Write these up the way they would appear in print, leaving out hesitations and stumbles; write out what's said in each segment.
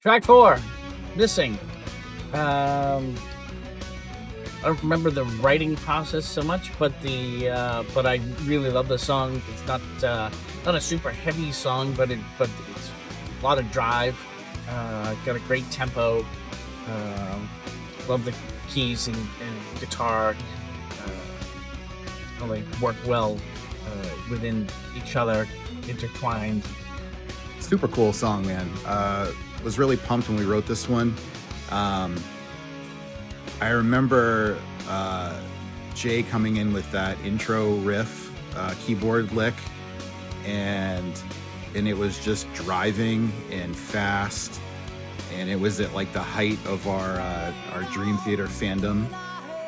Track 4, Missing. Um, I don't remember the writing process so much, but but I really love the song. It's not a super heavy song, but it's a lot of drive. Got a great tempo. Love the keys and guitar. How they work well within each other, intertwined. Super cool song, man. Was really pumped when we wrote this one. I remember Jay coming in with that intro riff, keyboard lick, and it was just driving and fast, and it was at like the height of our Dream Theater fandom,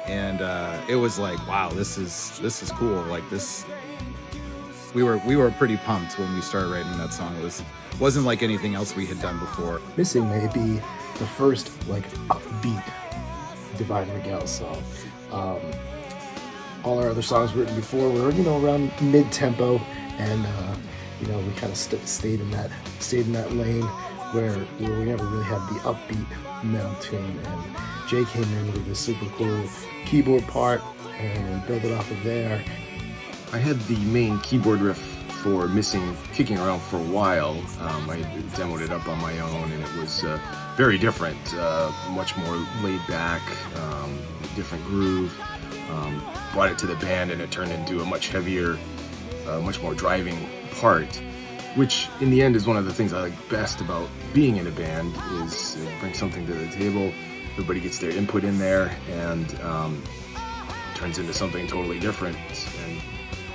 and it was like, wow, this is cool. Like this, we were pretty pumped when we started writing that song. It wasn't like anything else we had done before. Missing may be the first like upbeat Divine Miguel song. All our other songs written before were around mid-tempo, and we kind of stayed in that lane where we never really had the upbeat metal tune. And Jay came in with this super cool keyboard part and built it off of there. I had the main keyboard riff for Missing kicking around for a while. I demoed it up on my own, and it was very different, much more laid back, different groove. Brought it to the band, and it turned into a much heavier, much more driving part, which in the end is one of the things I like best about being in a band, is bring something to the table. Everybody gets their input in there, and turns into something totally different, and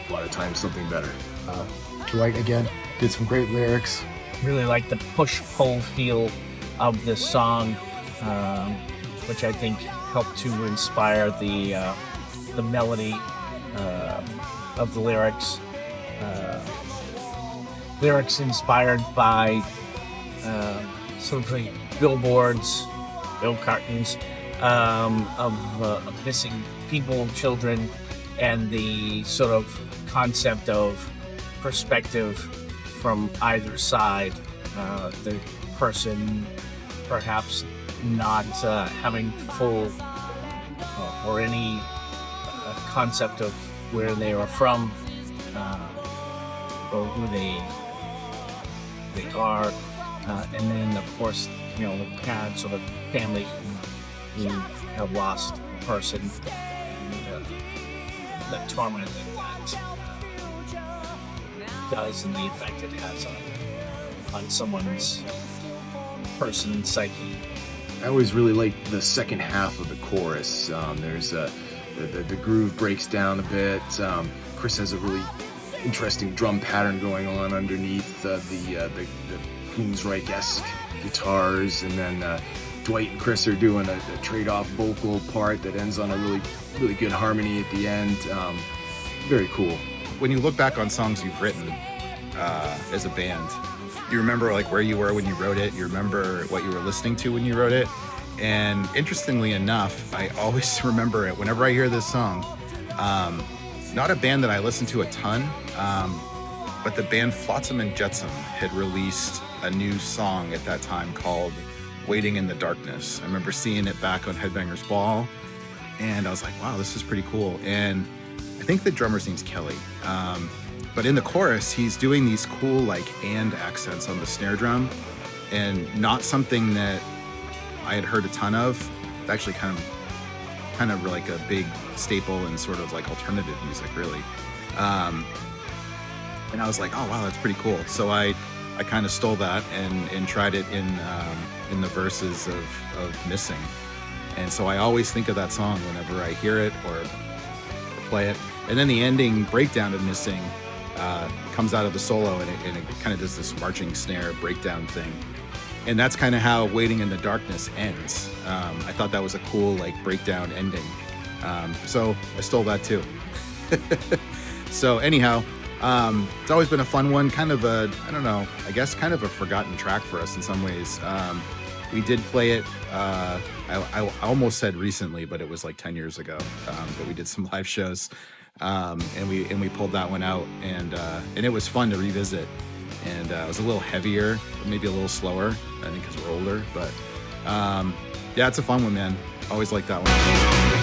a lot of times something better. Dwight again did some great lyrics. Really like the push-pull feel of this song, which I think helped to inspire the melody of the lyrics. Lyrics inspired by sort of like billboards, bill cartons of missing people, children, and the sort of concept of perspective from either side. The person perhaps not having full or any concept of where they are from, or who they are, and then of course the parents or the family who have lost a person, and the torment that does, and the effect it has on someone's person psyche. I always really like the second half of the chorus. There's the groove breaks down a bit. Chris has a really interesting drum pattern going on underneath the Queensryche-esque guitars, and then Dwight and Chris are doing a trade-off vocal part that ends on a really, really good harmony at the end. Very cool. When you look back on songs you've written as a band, you remember like where you were when you wrote it, you remember what you were listening to when you wrote it, and interestingly enough, I always remember it whenever I hear this song. Not a band that I listen to a ton, but the band Flotsam and Jetsam had released a new song at that time called Waiting in the Darkness. I remember seeing it back on Headbangers Ball, and I was like, wow, this is pretty cool. And I think the drummer's name's Kelly. But in the chorus, he's doing these cool like and accents on the snare drum, and not something that I had heard a ton of. It's actually kind of like a big staple in sort of like alternative music, really. And I was like, oh wow, that's pretty cool. So I kind of stole that and tried it in the verses of Missing. And so I always think of that song whenever I hear it or play it. And then the ending breakdown of Missing comes out of the solo, and it kind of does this marching snare breakdown thing. And that's kind of how Waiting in the Darkness ends. I thought that was a cool like breakdown ending. So I stole that too. So anyhow, it's always been a fun one, kind of a, I don't know, I guess kind of a forgotten track for us in some ways. We did play it, I almost said recently, but it was like 10 years ago that we did some live shows. And we pulled that one out, and it was fun to revisit. And it was a little heavier, maybe a little slower. I think because we're older, but yeah, it's a fun one, man. Always like that one.